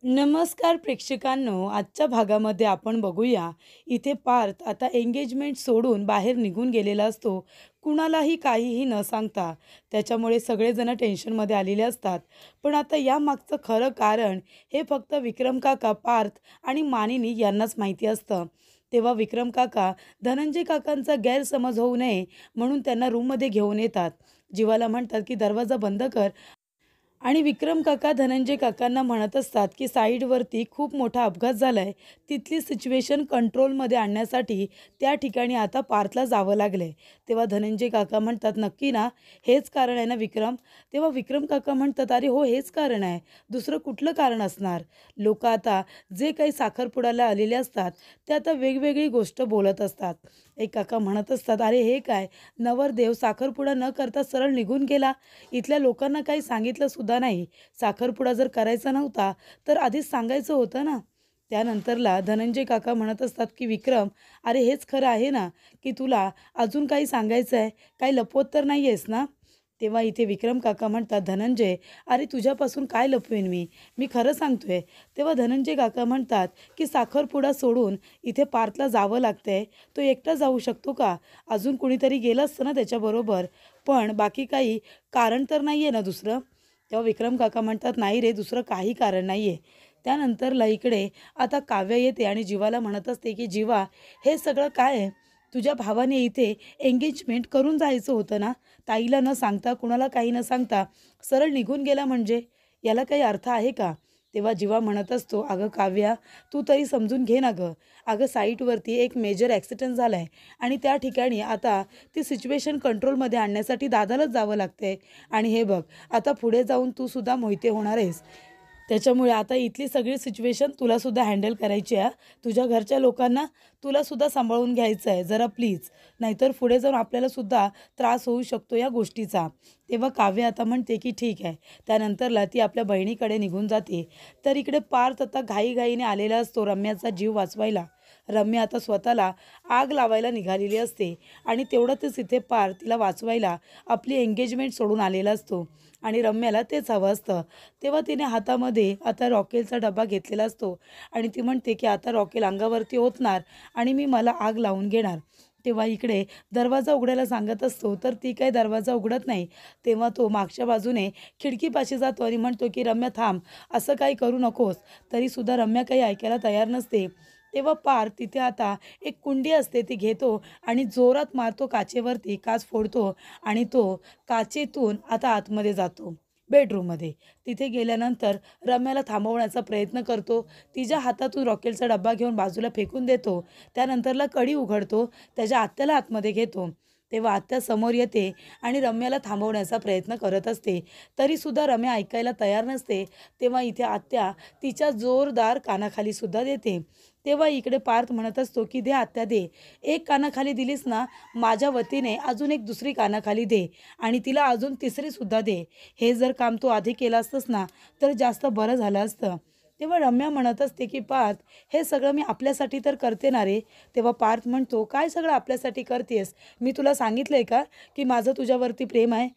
नमस्कार प्रेक्षकांनो, आजच्या भागामध्ये आपण बघूया. इथे पार्थ आता एंगेजमेंट सोडून बाहेर निघून गेलेला असतो, कुणालाही काहीही न सांगता. त्याच्यामुळे सगळेजण टेन्शनमध्ये आलेले असतात. पण आता या मागचं खरं कारण हे फक्त विक्रम काका, पार्थ आणि मानिनी यांनाच माहिती असतं. तेव्हा विक्रम काका धनंजय काकांचा गैरसमज होऊ नये म्हणून त्यांना रूममध्ये घेऊन येतात. जीवाला म्हणतात की दरवाजा बंद कर. आणि विक्रम काका धनंजय काकांना म्हणत असतात की साईडवरती खूप मोठा अपघात झाला आहे, तिथली सिच्युएशन कंट्रोलमध्ये आणण्यासाठी त्या ठिकाणी आता पार्थला जावं लागलं आहे. तेव्हा धनंजय काका म्हणतात, नक्की ना, हेच कारण आहे ना विक्रम? तेव्हा विक्रम काका म्हणतात, अरे हो, हेच कारण आहे, दुसरं कुठलं कारण असणार? लोक आता जे काही साखरपुड्याला आलेले असतात ते आता वेगवेगळी गोष्ट बोलत असतात. एक काका म्हणत असतात, अरे हे काय, नवरदेव साखरपुडा न करता सरळ निघून गेला, इथल्या लोकांना काही सांगितलं सुद्धा नाही. साखरपुडा जर करायचा नव्हता तर आधीच सांगायचं होतं ना. त्यानंतरला धनंजय काका म्हणत असतात की विक्रम, अरे हेच खरं आहे ना, की तुला अजून काही सांगायचं आहे, काही लपवत तर नाही आहेस ना? तेव्हा इथे विक्रम काका म्हणतात, धनंजय, अरे तुझ्यापासून काय लपवेन मी, मी खरं सांगतोय. तेव्हा धनंजय काका म्हणतात की साखरपुडा सोडून इथे पार्थला जावं लागतंय, तो एकटा जाऊ शकतो का? अजून कुणीतरी गेलं असतं ना त्याच्याबरोबर, पण बाकी काही कारण तर नाही आहे ना दुसरं? तेव्हा विक्रम काका म्हणतात, नाही रे, दुसरं काही कारण नाही आहे. त्यानंतरला इकडे आता काव्य येते आणि जीवाला म्हणत असते की जीवा, हे सगळं काय आहे? तुझ्या भावाने इथे एंगेजमेंट करून जायचं होतं ना, ताईला न सांगता, कुणाला काही न सांगता सरळ निघून गेला म्हणजे याला काही अर्थ आहे का? तेव्हा जीवा म्हणत असतो, अगं काव्या, तू तरी समजून घे ना गं. अगं साईटवरती एक मेजर ॲक्सिडेंट झाला आहे आणि त्या ठिकाणी आता ती सिच्युएशन कंट्रोलमध्ये आणण्यासाठी दादालाच जावं लागतंय. आणि हे बघ, आता पुढे जाऊन तू सुद्धा मोहिते होणार आहेस. त्याच्यामुळे आता इथली सगळी सिच्युएशन तुलासुद्धा हँडल करायची आहे. तुझ्या घरच्या लोकांना तुलासुद्धा सांभाळून घ्यायचं आहे जरा प्लीज. नाहीतर पुढे जाऊन आपल्यालासुद्धा त्रास होऊ शकतो या गोष्टीचा. तेव्हा काव्य आता म्हणते की ठीक आहे. त्यानंतरला ती आपल्या बहिणीकडे निघून जाते. तर इकडे पार्थ आता घाईघाईने आलेला असतो रम्याचा जीव वाचवायला. रम्या आता स्वतःला आग लावायला निघालेली असते आणि तेवढ्यातच इथे पार्थ तिला वाचवायला आपली एंगेजमेंट सोडून आलेला असतो आणि रम्याला तेच हवं असतं. तेव्हा तिने हातामध्ये आता रॉकेलचा डबा घेतलेला असतो आणि ती म्हणते की आता रॉकेल अंगावरती ओतणार आणि मी मला आग लावून घेणार. तेव्हा इकडे दरवाजा उघडायला सांगत असतो तर ती काही दरवाजा उघडत नाही. तेव्हा तो मागच्या बाजूने खिडकीपाशी जातो आणि म्हणतो की रम्या थांब, असं काही करू नकोस. तरीसुद्धा रम्या काही ऐकायला तयार नसते. तेव्हा पार तिथे आता एक कुंडी असते ती घेतो आणि जोरात मारतो काचेवरती, काच फोडतो आणि तो काचेतून आता आतमध्ये जातो बेडरूममध्ये. तिथे गेल्यानंतर रम्याला थांबवण्याचा प्रयत्न करतो. तिच्या हातातून रॉकेलचा डब्बा घेऊन बाजूला फेकून देतो. त्यानंतरला कडी उघडतो, त्याच्या आत्याला आतमध्ये घेतो. तेव्हा आत्या समोर येते आणि रम्याला थांबवण्याचा प्रयत्न करत असते. तरीसुद्धा रम्या ऐकायला तयार नसते. तेव्हा इथे आत्या तिच्या जोरदार कानाखाली सुद्धा देते. तेव्हा इकडे पार्थ म्हणत असतो की दे आत्या दे, एक कानाखाली दिलीस ना, माझ्या वतीने अजून एक दुसरी कानाखाली दे आणि तिला अजून तिसरी सुद्धा दे. हे जर काम तू आधी केलं असतंस ना तर जास्त बरं झालं असतं. तेव्हा रम्या म्हणत असते की पार्थ, हे सगळं मी आपल्यासाठी तर करते ना रे. तेव्हा पार्थ म्हणतो, काय सगळं आपल्यासाठी करतेस? मी तुला सांगितलंय का की माझं तुझ्यावरती प्रेम आहे?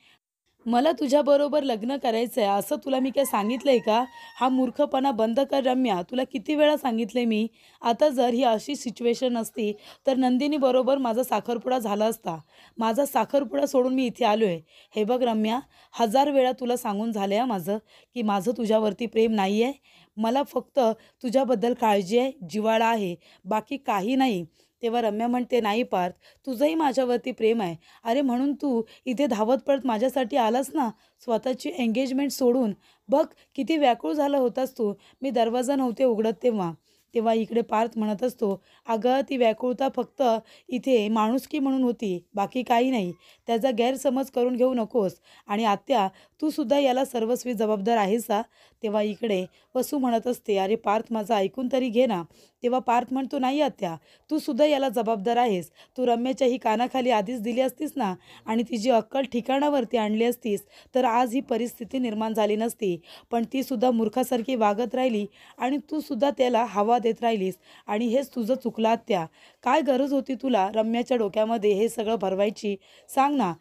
मला तुझ्याबरोबर लग्न करायचं आहे असं तुला मी काय सांगितलंय का? हा मूर्खपणा बंद कर रम्या, तुला किती वेळा सांगितलंय मी. आता जर ही अशी सिच्युएशन असती तर नंदिनीबरोबर माझा साखरपुडा झाला असता. माझा साखरपुडा सोडून मी इथे आलो आहे. हे बघ रम्या, 1000 वेळा तुला सांगून झालं आहे माझं की माझं तुझ्यावरती प्रेम नाही आहे. मला फक्त तुझ्याबद्दल काळजी आहे, जिव्हाळा आहे, बाकी काही नाही. तेव्हा रम्या म्हणते, नाही पार्थ, तुझंही माझ्यावरती प्रेम आहे. अरे म्हणून तू इथे धावत पळत माझ्यासाठी आलास ना, स्वतःची एंगेजमेंट सोडून. बघ किती व्याकुळ झाला होतास तू, मी दरवाजा नव्हते उघडत तेव्हा. तेव्हा इकडे पार्थ म्हणत असतो, अगं ती व्याकुळता फक्त इथे माणुसकी म्हणून होती, बाकी काही नाही. त्याचा गैरसमज करून घेऊ नकोस. आणि आत्या, तू सुद्धा याला सर्वस्वी जबाबदार आहेस हा. तेव्हा इकडे वसू म्हणत असते, अरे पार्थ माझं ऐकून तरी घे ना. तेव्हा पार्थ म्हणतो, नाही आत्या, तू सुद्धा याला जबाबदार आहेस. तू रम्याच्या ही कानाखाली आधीच दिली असतीस ना आणि तिची अक्कल ठिकाणावरती आणली असतीस तर आज ही परिस्थिती निर्माण झाली नसती. पण ती सुद्धा मूर्खासारखी वागत राहिली आणि तू सुद्धा त्याला हवा देत राहिलीस आणि हेच तुझं चुकलं आत्या. काय गरज होती तुला रम्याच्या डोक्यामध्ये हे सगळं भरवायची? सांग ना.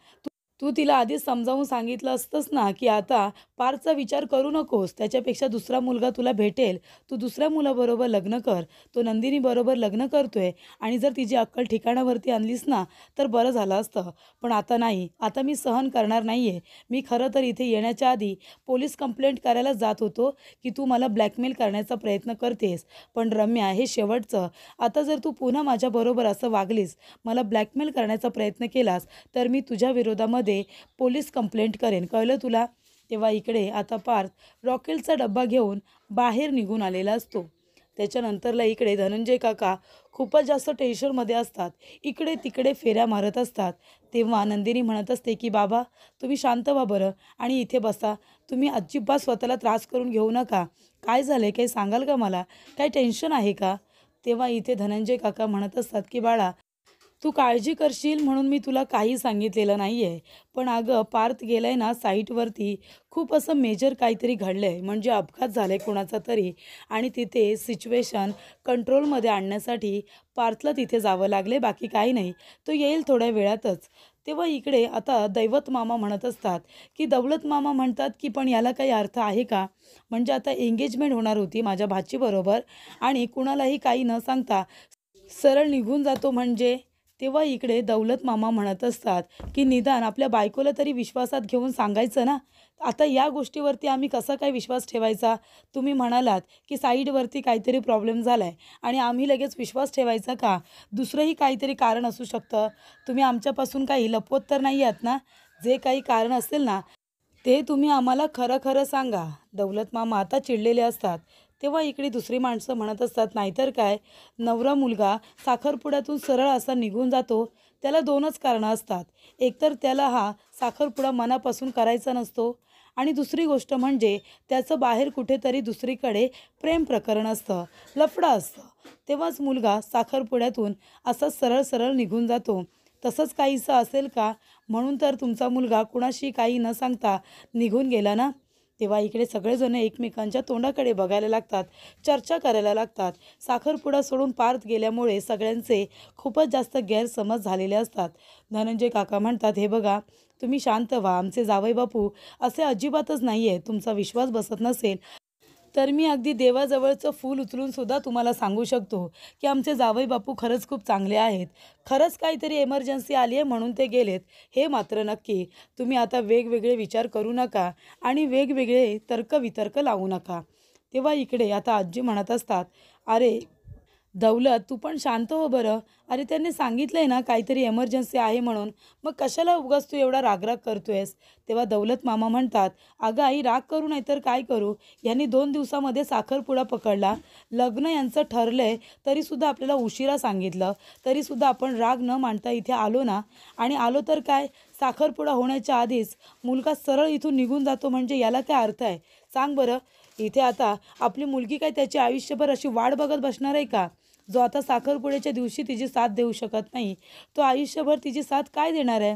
तू तिला आधीच समजावून सांगितलं असतंस ना, की आता पारचा विचार करू नकोस. त्याच्यापेक्षा दुसरा मुलगा तुला भेटेल. तू दुसऱ्या मुलाबरोबर लग्न कर. तो नंदिनीबरोबर लग्न करतोय आणि जर तिची अक्कल ठिकाणावरती आणलीस ना, तर बरं झालं असतं. पण आता नाही. आता मी सहन करणार नाहीये. मी खरं तर इथे येण्याच्या आधी पोलीस कंप्लेंट करायला जात होतो, की तू मला ब्लॅकमेल करण्याचा प्रयत्न करतेस. पण रम्या, हे शेवटचं. आता जर तू पुन्हा माझ्याबरोबर असं वागलीस, मला ब्लॅकमेल करण्याचा प्रयत्न केलास, तर मी तुझ्या विरोधामध्ये पोलीस कंप्लेंट करेन. कळलं तुला? तेव्हा इकडे आता पार्थ रॉकेलचा डब्बा घेऊन बाहेर निघून आलेला असतो. त्याच्यानंतरला इकडे धनंजय काका खूपच जास्त टेन्शनमध्ये असतात. इकडे तिकडे फेऱ्या मारत असतात. तेव्हा नंदिनी म्हणत असते, की "बाबा, तुम्ही शांत व्हा बरं आणि इथे बसा. तुम्ही अजिबात स्वतःला त्रास करून घेऊ नका. काय झालं काही सांगाल का मला? काही टेन्शन आहे का?" तेव्हा इथे धनंजय काका म्हणत असतात, की "बाळा, तू काळजी करशील म्हणून मी तुला काही सांगितलेलं नाही आहे. पण अगं, पार्थ गेलाय ना साईटवरती, खूप असं मेजर काहीतरी घडलं आहे. म्हणजे अपघात झाला आहे कोणाचा तरी आणि तिथे सिच्युएशन कंट्रोलमध्ये आणण्यासाठी पार्थला तिथे जावं लागले, बाकी काही नाही. तो येईल थोड्या वेळातच." तेव्हा इकडे आता दैवत मामा म्हणत असतात, की दौलत मामा म्हणतात, की "पण याला काही अर्थ आहे का? म्हणजे आता एंगेजमेंट होणार होती माझ्या भाचीबरोबर आणि कुणालाही काही न सांगता सरळ निघून जातो म्हणजे?" तेव्हा इकडे दौलत मामा म्हणत असतात, की "निदान आपल्या बायकोला तरी विश्वासात घेऊन सांगायचं ना. आता या गोष्टीवरती आम्ही कसा काय विश्वास ठेवायचा? तुम्ही म्हणालात, की साईडवरती काहीतरी प्रॉब्लेम झालाय आणि आम्ही लगेच विश्वास ठेवायचा का? दुसरंही काहीतरी कारण असू शकतं. तुम्ही आमच्यापासून काही लपवत तर नाही आहात ना? जे काही कारण असेल ना, ते तुम्ही आम्हाला खरं-खरं सांगा." दौलत मामा आता चिडलेले असतात. तेव्हा इकडे दुसरी माणसं म्हणत असतात, "नाहीतर काय, नवरा मुलगा साखरपुड्यातून सरळ असा निघून जातो, त्याला 2च कारणं असतात. एकतर त्याला हा साखरपुडा मनापासून करायचा नसतो आणि दुसरी गोष्ट म्हणजे त्याचं बाहेर कुठेतरी दुसरीकडे प्रेम प्रकरण असतं, लफडं असतं. तेव्हाच मुलगा साखरपुड्यातून असा सरळ-सरळ निघून जातो. तसंच काहीसं असेल का? म्हणून तर तुमचा मुलगा कुणाशी काही न सांगता निघून गेला ना?" तेव्हा इकडे सगळेजण एकमेकांच्या तोंडाकडे बघायला लागतात, चर्चा करायला लागतात. साखरपुडा सोडून पार्थ गेल्यामुळे सगळ्यांचे खूपच जास्त गैरसमज झालेले असतात. धनंजय काका म्हणतात, "हे बघा, तुम्ही शांत व्हा. आमचे जावई बापू असे अजिबातच नाही आहेत. तुमचा विश्वास बसत नसेल तर मी अगदी देवाजवळचं फूल उचलून सुद्धा तुम्हाला सांगू शकतो, की आमचे जावई बापू खरंच खूप चांगले आहेत. खरंच काहीतरी एमर्जन्सी आली आहे म्हणून ते गेलेत, हे मात्र नक्की. तुम्ही आता वेगवेगळे विचार करू नका आणि वेगवेगळे तर्कवितर्क लावू नका." तेव्हा इकडे आता आजी म्हणत असतात, "अरे दौलत, तू पण शांत हो बरं. अरे त्यांनी सांगितलंय ना काहीतरी एमर्जन्सी आहे म्हणून. मग कशाला उगाच तू एवढा राग-राग करतोयस?" तेव्हा दौलत मामा म्हणतात, "अगं आई, राग करू नाही तर काय करू? यांनी 2 दिवसामध्ये साखरपुडा पकडला. लग्न यांचं ठरलंय तरीसुद्धा आपल्याला उशिरा सांगितलं. तरीसुद्धा आपण राग न मांडता इथे आलो ना आणि आलो तर काय, साखरपुडा होण्याच्या आधीच मुलगा सरळ इथून निघून जातो म्हणजे याला काय अर्थ आहे? सांग बरं. इथे आता आपली मुलगी काय त्याची आयुष्यभर अशी वाट बघत बसणार आहे का? जो आता साखरपुड्याच्या दिवशी तिची साथ देऊ शकत नाही, तो आयुष्यभर तिची साथ काय देणार आहे?"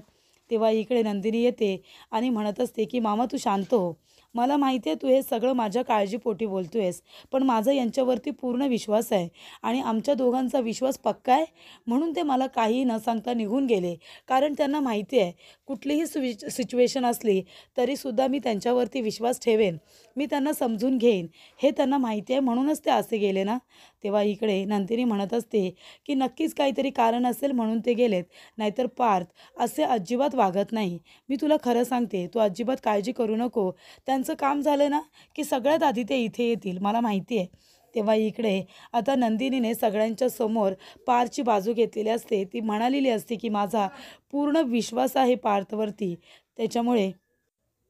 तेव्हा इकडे नंदिनी येते आणि म्हणत असते, की "मामा, तू शांत हो. मला माहिती आहे तू हे सगळं माझ्या काळजीपोटी बोलतोयस, पण माझा यांच्यावरती पूर्ण विश्वास आहे आणि आमच्या दोघांचा विश्वास पक्का आहे म्हणून ते मला काहीही न सांगता निघून गेले. कारण त्यांना माहिती आहे कुठलीही सिच्युएशन असली तरीसुद्धा मी त्यांच्यावरती विश्वास ठेवेन. मी त्यांना समजून घेईन. हे त्यांना माहिती आहे म्हणूनच ते असे गेले ना." तेव्हा इकडे नंदिनी म्हणत असते, की "नक्कीच काहीतरी कारण असेल म्हणून ते गेलेत. नाहीतर पार्थ असे अजिबात वागत नाही. मी तुला खरं सांगते, तू अजिबात काळजी करू नको. त्यांचं काम झालं ना, की सगळ्यात आधी ते इथे येतील, मला माहिती आहे." तेव्हा इकडे आता नंदिनीने सगळ्यांच्या समोर पार्थची बाजू घेतलेली असते. ती म्हणालेली असते, की "माझा पूर्ण विश्वास आहे पार्थवरती." त्याच्यामुळे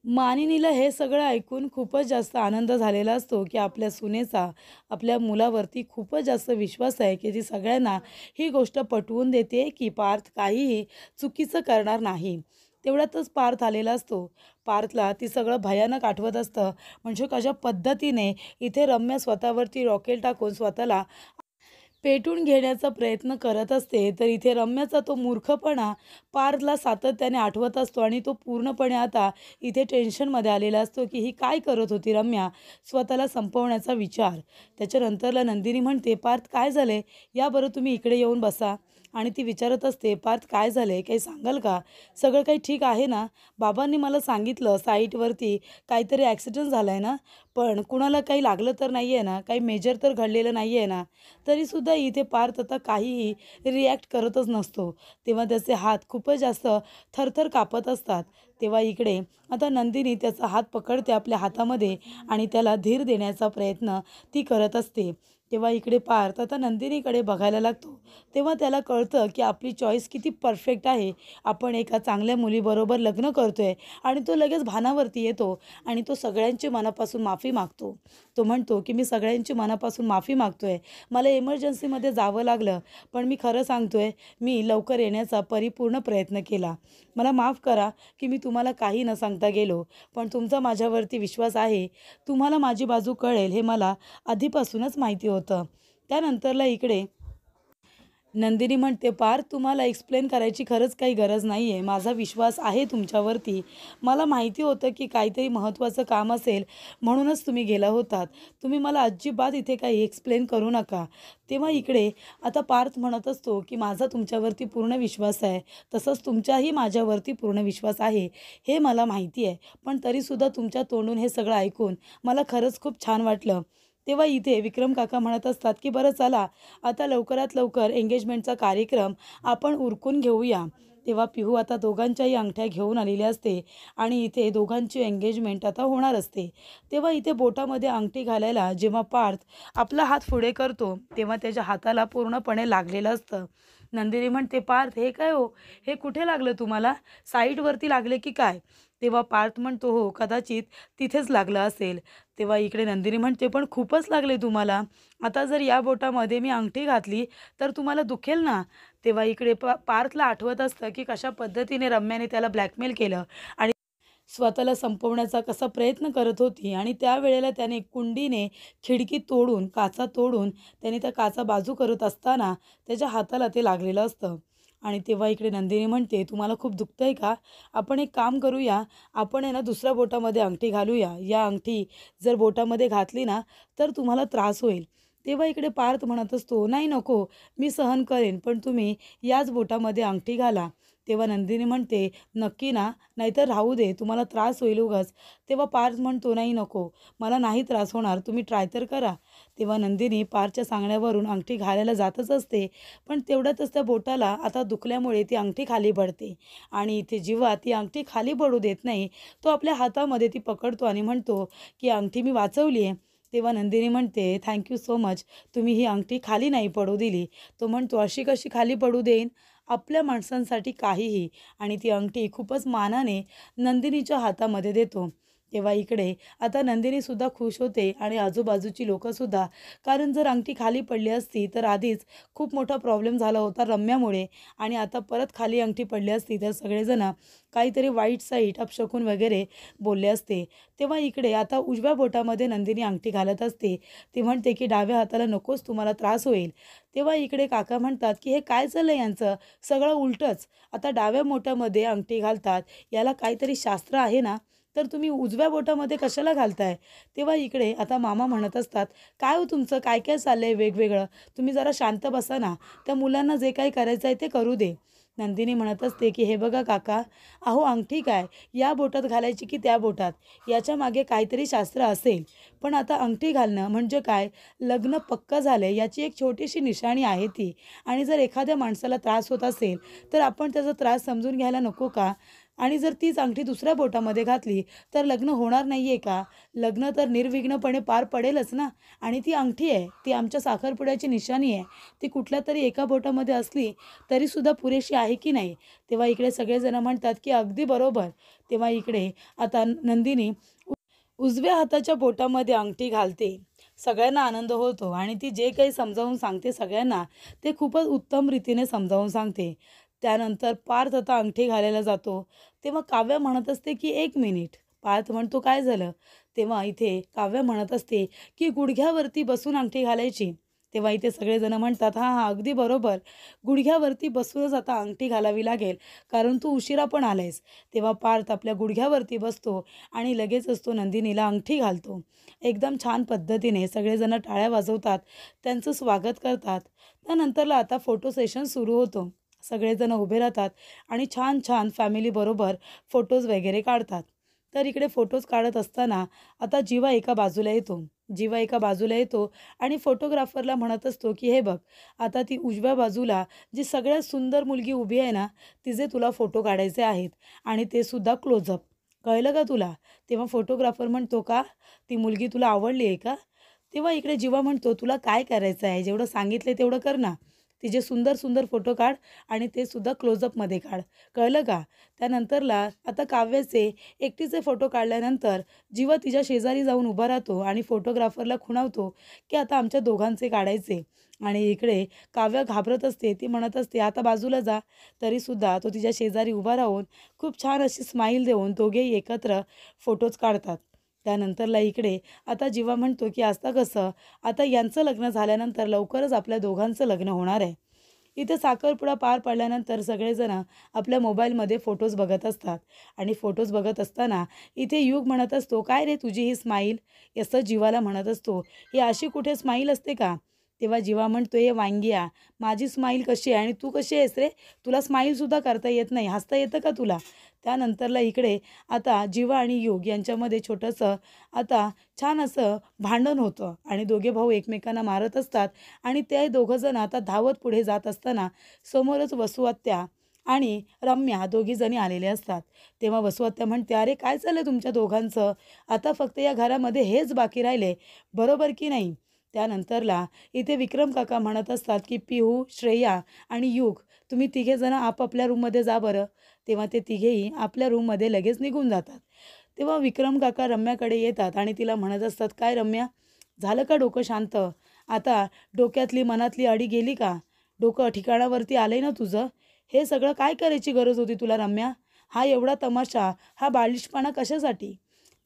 मानिनीला हे सगळं ऐकून खूपच जास्त आनंद झालेला असतो, की आपल्या सुनेचा आपल्या मुलावरती खूपच जास्त विश्वास आहे, की ती सगळ्यांना ही गोष्ट पटवून देते, की पार्थ काहीही चुकीचं करणार नाही. तेवढ्यातच पार्थ आलेला असतो. पार्थला ती सगळं भयानक आठवत असतं. म्हणजे कशा पद्धतीने इथे रम्या स्वतःवरती रॉकेल टाकून स्वतःला पेटून घेण्याचा प्रयत्न करत असते, तर इथे रम्याचा तो मूर्खपणा पार्थला सातत्याने आठवत असतो आणि तो पूर्णपणे आता इथे टेन्शनमध्ये आलेला असतो, की ही काय करत होती रम्या? स्वतःला संपवण्याचा विचार. त्याच्यानंतरला नंदिनी म्हणते, "पार्थ, काय झालंय? या बरं तुम्ही इकडे येऊन बसा." आणि ती विचारत असते, "पार्थ काय झालंय? काही सांगाल का? सगळं काही ठीक आहे ना? बाबांनी मला सांगितलं साईटवरती काहीतरी ॲक्सिडेंट झाला आहे ना? पण कुणाला काही लागलं तर नाही आहे ना? काही मेजर तर घडलेलं नाही आहे ना?" तरीसुद्धा इथे पार्थ आता काहीही रिॲक्ट करतच नसतो. तेव्हा त्याचे हात खूपच जास्त थरथर कापत असतात. तेव्हा इकडे आता नंदिनी त्याचा हात पकडते आपल्या हातामध्ये आणि त्याला धीर देण्याचा प्रयत्न ती करत असते. तेव्हा इकडे पार्थ आता नंदिनीकडे बघायला लागतो. तेव्हा त्याला कळतं की आपली चॉईस किती परफेक्ट आहे. आपण एका चांगल्या मुलीबरोबर लग्न करतोय आणि तो लगेच भानावरती येतो आणि तो सगळ्यांची मनापासून माफी मागतो. तो म्हणतो की मी सगळ्यांची मनापासून माफी मागतोय. मला इमर्जन्सीमध्ये जावं लागलं, पण मी खरं सांगतोय, मी लवकर येण्याचा परिपूर्ण प्रयत्न केला. मला माफ करा की मी तुम्हाला काही न सांगता गेलो. पण तुमचा माझ्यावरती विश्वास आहे. तुम्हाला माझी बाजू कळेल हे मला आधीपासूनच माहिती होतं. त्यानंतरला इकडे नंदिनी म्हणते, "पार्थ तुम्हाला एक्सप्लेन करायची खरंच काही गरज नाही आहे. माझा विश्वास आहे तुमच्यावरती. मला माहिती होतं की काहीतरी महत्त्वाचं काम असेल म्हणूनच तुम्ही गेला होतात. तुम्ही मला अजिबात इथे काही एक्सप्लेन करू नका." तेव्हा इकडे आता पार्थ म्हणत असतो की माझा तुमच्यावरती पूर्ण विश्वास आहे. तसंच तुमचाही माझ्यावरती पूर्ण विश्वास आहे. हे मला माहिती आहे. पण तरीसुद्धा तुमच्या तोंडून हे सगळं ऐकून मला खरंच खूप छान वाटलं. तेव्हा इथे विक्रम काका म्हणत असतात की "बरं चला, आता लवकरात लवकर एंगेजमेंटचा कार्यक्रम आपण उरकून घेऊया." तेव्हा पिहू आता दोघांच्याही अंगठ्या घेऊन आलेली असते आणि इथे दोघांची एंगेजमेंट आता होणार असते. तेव्हा इथे बोटामध्ये अंगठी घालायला जेव्हा पार्थ आपला हात पुढे करतो, तेव्हा त्याच्या हाताला पूर्णपणे लागलेलं असतं. नंदिनी म्हणते, "पार्थ हे काय हो? हे कुठे लागलं तुम्हाला? साईडवरती लागले की काय?" तेव्हा पार्थ म्हणतो, "हो, कदाचित तिथेच लागलं असेल." तेव्हा इकडे नंदिनी म्हणते, "पण खूपच लागले तुम्हाला. आता जर या बोटामध्ये मी अंगठी घातली तर तुम्हाला दुखेल ना." तेव्हा इकडे पार्थला आठवत असतं की कशा पद्धतीने रम्याने त्याला ब्लॅकमेल केलं आणि स्वतःला संपवण्याचा कसा प्रयत्न करत होती आणि त्यावेळेला त्याने कुंडीने खिडकी तोडून, काचा तोडून त्याने त्या काचा बाजू करत असताना त्याच्या हाताला ते लागलेलं असतं. आणि तेव्हा इकडे नंदिनी म्हणते, "तुम्हाला खूप दुखतंय का? आपण एक काम करूया, आपण आहे ना दुसऱ्या बोटामध्ये अंगठी घालूया. या अंगठी जर बोटामध्ये घातली ना तर तुम्हाला त्रास होईल." तेव्हा इकडे पार्थ म्हणत असतो, "नाही नको, मी सहन करेन, पण तुम्ही याच बोटामध्ये अंगठी घाला." तेव्हा नंदिनी म्हणते, "नक्की ना? नाहीतर राहू दे, तुम्हाला त्रास होईल उगाच." तेव्हा पार्थ म्हणतो, "नाही नको, मला नाही त्रास होणार, तुम्ही ट्राय तर करा." तेव्हा नंदिनी पार्थच्या सांगण्यावरून अंगठी घालायला जातच असते, पण तेवढ्यातच त्या बोटाला आता दुखल्यामुळे ती अंगठी खाली पडते आणि इथे जेव्हा ती अंगठी खाली पडू देत नाही, तो आपल्या हातामध्ये ती पकडतो आणि म्हणतो, की "अंगठी मी वाचवली आहे." तेव्हा नंदिनी म्हणते, "थँक यू सो मच, तुम्ही ही अंगठी खाली नाही पडू दिली." तो म्हणतो, "अशी कशी खाली पडू देईन? आपल्या माणसांसाठी काहीही." आणि ती अंगठी खूपच मानाने नंदिनीच्या हातामध्ये देतो. तेव्हा इकडे आता नंदिनीसुद्धा खुश होते आणि आजूबाजूची लोकंसुद्धा. कारण जर अंगठी खाली पडली असती तर आधीच खूप मोठा प्रॉब्लेम झाला होता रम्यामुळे आणि आता परत खाली अंगठी पडली असती तर सगळेजण काहीतरी वाईट साईट अपशकुन वगैरे बोलले असते. तेव्हा इकडे आता उजव्या बोटामध्ये नंदिनी अंगठी घालत असते. ती म्हणते की "डाव्या हाताला नकोच, तुम्हाला त्रास होईल." तेव्हा इकडे काका म्हणतात की "हे काय चाललं यांचं? सगळं उलटंच. आता डाव्या बोटामध्ये अंगठी घालतात, याला काहीतरी शास्त्र आहे ना? तर तुम्ही उजव्या बोटामध्ये कशाला घालताय?" तेव्हा इकडे आता मामा म्हणत असतात, "काय हो तुमचं काय काय चाललंय वेगवेगळं? तुम्ही जरा शांत बसा ना. त्या मुलांना जे काही करायचं आहे ते करू दे." नंदिनी म्हणत असते की "हे बघा काका, अहो अंगठी काय या बोटात घालायची की त्या बोटात? याच्यामागे काहीतरी शास्त्र असेल. पण आता अंगठी घालणं म्हणजे काय? लग्न पक्कं झालंय याची एक छोटीशी निशाणी आहे ती. आणि जर एखाद्या माणसाला त्रास होत असेल तर आपण त्याचा त्रास समजून घ्यायला नको का? आणि जर तीच अंगठी दुसऱ्या बोटामध्ये घातली तर लग्न होणार नाही आहे का? लग्न तर निर्विघ्नपणे पार पडेलच ना. आणि ती अंगठी आहे, ती आमच्या साखरपुड्याची निशाणी आहे. ती कुठल्यातरी एका बोटामध्ये असली तरीसुद्धा पुरेशी आहे की नाही?" तेव्हा इकडे सगळेजण म्हणतात की "अगदी बरोबर." तेव्हा इकडे आता नंदिनी उजव्या हाताच्या बोटामध्ये अंगठी घालते. सगळ्यांना आनंद होतो आणि ती जे काही समजावून सांगते सगळ्यांना, ते खूपच उत्तम रीतीने समजावून सांगते. त्यानंतर पार्थ आता अंगठी घालायला जातो. तेव्हा काव्या म्हणत असते की "1 मिनिट." पार्थ म्हणतो, "काय झालं?" तेव्हा इथे काव्या म्हणत असते की "गुडघ्यावरती बसून अंगठी घालायची." तेव्हा इथे सगळेजण म्हणतात, हां हां अगदी बरोबर, गुडघ्यावरती बसूनच आता अंगठी घालावी लागेल, कारण तू उशिरा पण आलायस. तेव्हा पार्थ आपल्या गुडघ्यावरती बसतो आणि लगेचच तो नंदिनीला अंगठी घालतो. एकदम छान पद्धतीने सगळेजण टाळ्या वाजवतात, त्यांचं स्वागत करतात. त्यानंतरला आता फोटो सेशन सुरू होतो. सगळेजण उभे राहतात आणि छान छान फॅमिलीबरोबर फोटोज वगैरे काढतात. तर इकडे फोटोज काढत असताना आता जीवा एका बाजूला येतो. जीवा एका बाजूला येतो आणि फोटोग्राफरला म्हणत असतो, की "हे बघ, आता ती उजव्या बाजूला जी सगळ्यात सुंदर मुलगी उभी आहे ना, तिचे तुला फोटो काढायचे आहेत आणि ते सुद्धा क्लोजअप. कळलं का तुला?" तेव्हा फोटोग्राफर म्हणतो, "का? ती मुलगी तुला आवडली आहे का?" तेव्हा इकडे जीवा म्हणतो, "तुला काय करायचं आहे? जेवढं सांगितलंय तेवढं कर ना. तिचे सुंदर सुंदर फोटो काढ आणि ते सुद्धा क्लोजअपमध्ये काढ. कळलं का?" त्यानंतरला आता काव्याचे एकटीचे फोटो काढल्यानंतर जीवा तिच्या शेजारी जाऊन उभा राहतो आणि फोटोग्राफरला खुणावतो, की आता आमच्या दोघांचे काढायचे. आणि इकडे काव्य घाबरत असते. ती म्हणत असते, "आता बाजूला जा." तरीसुद्धा तो तिच्या शेजारी उभा राहून खूप छान अशी स्माईल देऊन दोघेही एकत्र फोटोज काढतात. त्यानंतरला इकडे आता जीवा म्हणतो, की "आता कसं? आता यांचं लग्न झाल्यानंतर लवकरच आपल्या दोघांचं लग्न होणार आहे." इथे साखरपुडा पार पडल्यानंतर सगळेजण आपल्या मोबाईलमध्ये फोटोज बघत असतात आणि फोटोज बघत असताना इथे युग म्हणत असतो, "काय रे तुझी ही स्माईल?" असं जीवाला म्हणत असतो. "ही अशी कुठे स्माईल असते का?" तेव्हा जीवा म्हणतो, "ये वांगिया, माझी स्माईल कशी आहे आणि तू कशी आहेस रे? तुला स्माईलसुद्धा करता येत नाही, हसता येतं का तुला?" त्यानंतरला इकडे आता जीवा आणि युग यांच्यामध्ये छोटंसं आता छान असं भांडण होतं आणि दोघे भाऊ एकमेकांना मारत असतात आणि ते दोघंजण आता धावत पुढे जात असताना समोरच वसुआत्या आणि रम्या दोघीजणी आलेले असतात. तेव्हा वसुआत्या म्हणते, "अरे काय चाललं तुमच्या दोघांचं? आता फक्त या घरामध्ये हेच बाकी राहिले, बरोबर की नाही?" त्यानंतरला इथे विक्रम काका म्हणत असतात, की "पिहू, श्रेया आणि युग तुम्ही तिघेजण आपापल्या रूममध्ये जा बरं." तेव्हा ते तिघेही आपल्या रूममध्ये लगेच निघून जातात. तेव्हा विक्रम काका रम्याकडे येतात आणि तिला म्हणत असतात, "काय रम्या, झालं का डोकं शांत? आता डोक्यातली मनातली अडी गेली का? डोकं ठिकाणावरती आलंय ना तुझं? हे सगळं काय करायची गरज होती तुला रम्या? हा एवढा तमाशा, हा बालिशपणा कशासाठी?"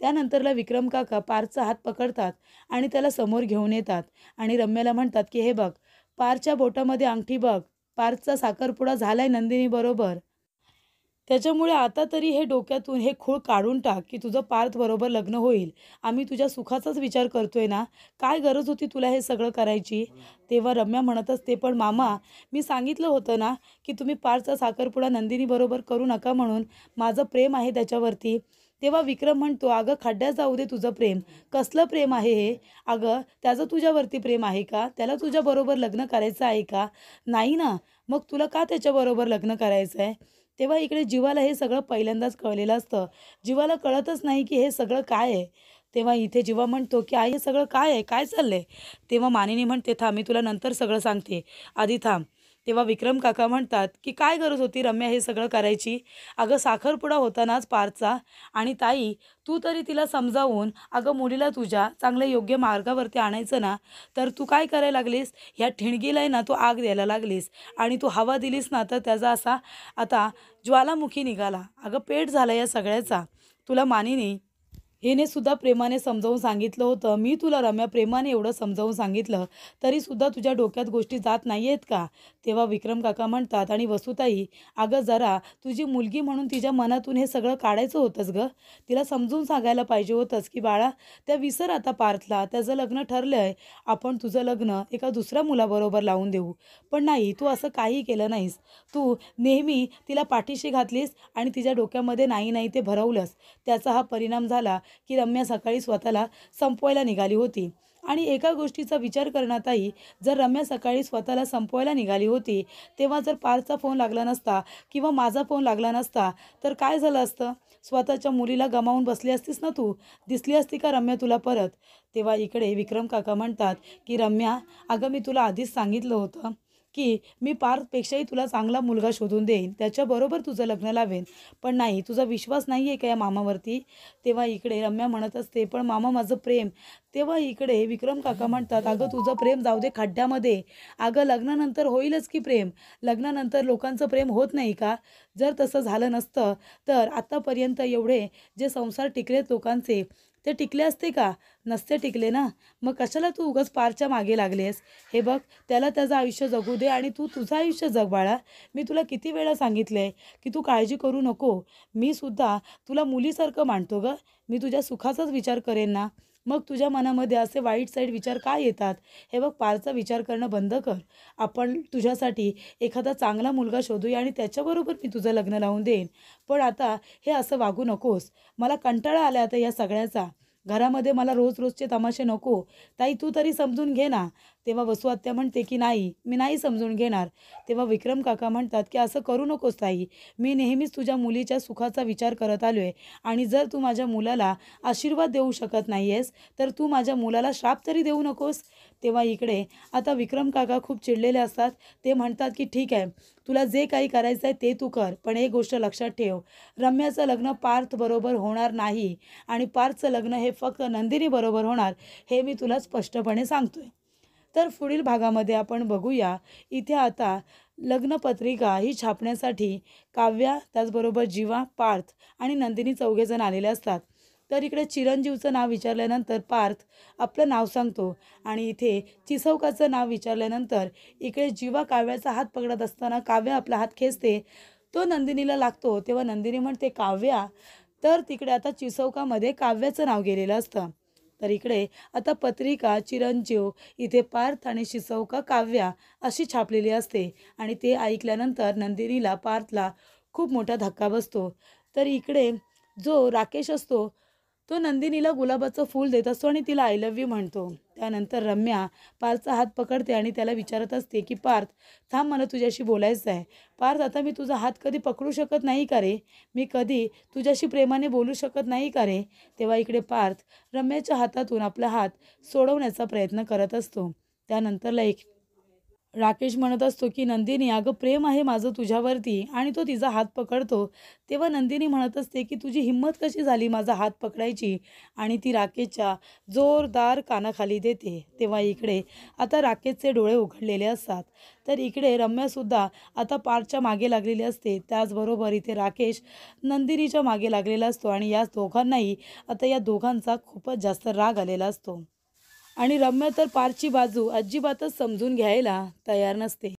त्यानंतरला विक्रम काका पारचा हात पकडतात आणि त्याला समोर घेऊन येतात आणि रम्याला म्हणतात, की "हे बघ, पारच्या बोटामध्ये अंगठी बघ. पारचा साखरपुडा झालाय नंदिनीबरोबर. त्याच्यामुळे आता तरी हे डोक्यातून हे खूळ काढून टाक, की तुझं पार्थबरोबर लग्न होईल. आम्ही तुझ्या सुखाचाच विचार करतोय ना. काय गरज होती तुला हे सगळं करायची?" तेव्हा रम्या म्हणत असते, "पण मामा, मी सांगितलं होतं ना, की तुम्ही पार्थचा साखरपुडा नंदिनीबरोबर करू नका म्हणून. माझं प्रेम आहे त्याच्यावरती." तेव्हा विक्रम म्हणतो, "अगं खड्ड्यात जाऊ दे तुझं प्रेम. कसलं प्रेम आहे हे? अगं त्याचं तुझ्यावरती प्रेम आहे का? त्याला तुझ्याबरोबर लग्न करायचं आहे का? नाही ना. मग तुला का त्याच्याबरोबर लग्न करायचं आहे?" तेव्हा इकडे जीवाला हे सगळं पहिल्यांदाच कळलेलं असतं. जीवाला कळतच नाही की हे सगळं काय आहे? तेव्हा इथे जीवा म्हणतो, की "आई हे सगळं काय आहे? काय चाललंय?" तेव्हा मानिनी म्हणते, "थांब मी तुला नंतर सगळं सांगते. आधी थांब." तेव्हा विक्रम काका म्हणतात, की "काय गरज होती रम्या हे सगळं करायची? अगं साखरपुडा होता नाच पारचा आणि ताई तू तरी तिला समजावून अगं मुलीला तुझ्या चांगल्या योग्य मार्गावरती आणायचं ना, तर तू काय करायला लागलीस? ह्या ठिणगीला आहे ना तू आग द्यायला लागलीस आणि तू हवा दिलीस ना तर त्याचा असा आता ज्वालामुखी निघाला. अगं पेट झाला या सगळ्याचा. तुला मानिनी हिने सुद्धा प्रेमाने समजावून सांगितलं होतं. मी तुला रम्या प्रेमाने एवढं समजावून सांगितलं, तरीसुद्धा तुझ्या डोक्यात गोष्टी जात नाही आहेत का?" तेव्हा विक्रम काका म्हणतात, "आणि वसुताई, अगं जरा तुझी मुलगी म्हणून तिच्या मनातून हे सगळं काढायचं होतंच गं. तिला समजून सांगायला पाहिजे होतंच, की बाळा त्या विसर आता पार्थला. त्याचं लग्न ठरलंय. आपण तुझं लग्न एका दुसऱ्या मुलाबरोबर लावून देऊ." पण नाही, तू असं काही केलं नाहीस. तू नेहमी तिला पाठीशी घातलीस आणि तिच्या डोक्यामध्ये नाही, नाही ते भरवलंस. त्याचा हा परिणाम झाला, की रम्या सकाळी स्वतःला संपवायला निघाली होती. आणि एका गोष्टीचा विचार करण्यातही जर रम्या सकाळी स्वतःला संपवायला निघाली होती, तेव्हा जर पारचा फोन लागला नसता किंवा माझा फोन लागला नसता, तर काय झालं असतं? स्वतःच्या मुलीला गमावून बसली असतीस ना तू. दिसली असती का रम्या तुला परत? तेव्हा इकडे विक्रम काका म्हणतात, की "रम्या, अगं मी तुला आधीच सांगितलं होतं, की मी पार्थपेक्षाही तुला चांगला मुलगा शोधून देईन. त्याच्याबरोबर तुझं लग्न लावेन. पण नाही, तुझा विश्वास नाही आहे का या मामावरती?" तेव्हा इकडे रम्या म्हणत असते, "पण मामा माझं प्रेम." तेव्हा इकडे विक्रम काका म्हणतात, "अगं तुझं प्रेम जाऊ दे खड्ड्यामध्ये. अगं लग्नानंतर होईलच की प्रेम. लग्नानंतर लोकांचं प्रेम होत नाही का? जर तसं झालं नसतं तर आत्तापर्यंत एवढे जे संसार टिकलेत लोकांचे, ते टिकले असते का? नसते टिकले ना. मग कशाला तू उगाच पारच्या मागे लागलेस? हे बघ, त्याला त्याचं आयुष्य जगू दे आणि तू तुझं आयुष्य जग बाळा. मी तुला किती वेळा सांगितलंय की तू काळजी करू नको. मी सुद्धा तुला मुलीसारखं मानतो गं. मी तुझ्या सुखाचाच विचार करेन ना. मग तुझ्या मनामध्ये असे वाईट साईड विचार का येतात? हे बघ, पारचा विचार करणं बंद कर. आपण तुझ्यासाठी एखादा चांगला मुलगा शोधूया आणि त्याच्याबरोबर मी तुझं लग्न लावून देईन. पण आता हे असं वागू नकोस. मला कंटाळा आला आता या सगळ्याचा. घरामध्ये मला रोज रोजचे तमाशे नको. ताई तू तरी समजून घे ना. तेव्हा वसू आत्या म्हणते की नाही, मी नाही समजून घेणार. तेव्हा विक्रम काका म्हणतात की असं करू नकोस ताई. मी नेहमीच तुझ्या मुलीच्या सुखाचा विचार करत आलो आहे आणि जर तू माझ्या मुलाला आशीर्वाद देऊ शकत नाही आहेस, तर तू माझ्या मुलाला श्राप तरी देऊ नकोस. तेव्हा इकडे आता विक्रम काका खूप चिडलेले असतात. ते म्हणतात की ठीक आहे, तुला जे काही करायचं आहे ते तू कर. पण एक गोष्ट लक्षात ठेव, रम्याचं लग्न पार्थबरोबर होणार नाही आणि पार्थचं लग्न हे फक्त नंदिनीबरोबर होणार, हे मी तुला स्पष्टपणे सांगतोय. तर पुढील भागामध्ये आपण बघूया. इथे आता लग्नपत्रिका ही छापण्यासाठी काव्या, त्याचबरोबर जीवा, पार्थ आणि नंदिनी चौघेजण आलेले असतात. तर इकडे चिरंजीवचं नाव विचारल्यानंतर पार्थ आपलं नाव सांगतो आणि इथे चिसौकाचं नाव विचारल्यानंतर इकडे जीवा काव्याचा हात पकडत असताना काव्या आपला हात खेचते. तो नंदिनीला लागतो. तेव्हा नंदिनी म्हणते काव्या. तर तिकडे आता चिसौकामध्ये काव्याचं नाव गेलेलं असतं. तर इकडे आता पत्रिका चिरंजीव, इथे पार्थ आणि चिसौका काव्या अशी छापलेली असते आणि ते ऐकल्यानंतर नंदिनीला, पार्थला खूप मोठा धक्का बसतो. तर इकडे जो राकेश असतो तो नंदिनीला गुलाबाचं फूल देत असतो आणि तिला आय लव्ह यू म्हणतो. त्यानंतर रम्या पार्थचा हात पकडते आणि त्याला विचारत असते की पार्थ थांब, मला तुझ्याशी बोलायचं आहे. पार्थ, आता मी तुझा हात कधी पकडू शकत नाही का रे? मी कधी तुझ्याशी प्रेमाने बोलू शकत नाही का रे? तेव्हा इकडे पार्थ रम्याच्या हातातून आपला हात सोडवण्याचा प्रयत्न करत असतो. त्यानंतरला एक राकेश म्हणत असतो की नंदिनी, अगं प्रेम आहे माझं तुझ्यावरती, आणि तो तिचा हात पकडतो. तेव्हा नंदिनी म्हणत असते की तुझी हिंमत कशी झाली माझा हात पकडायची, आणि ती राकेशच्या जोरदार कानाखाली देते. तेव्हा इकडे आता राकेशचे डोळे उघडलेले असतात. तर इकडे रम्यासुद्धा आता पार्थच्या मागे लागलेली असते. त्याचबरोबर इथे राकेश नंदिनीच्या मागे लागलेला असतो आणि या दोघांनाही आता या दोघांचा खूपच जास्त राग आलेला असतो आणि रम्या तर पार्थची बाजू अजिबातच समजून घ्यायला तयार नसते.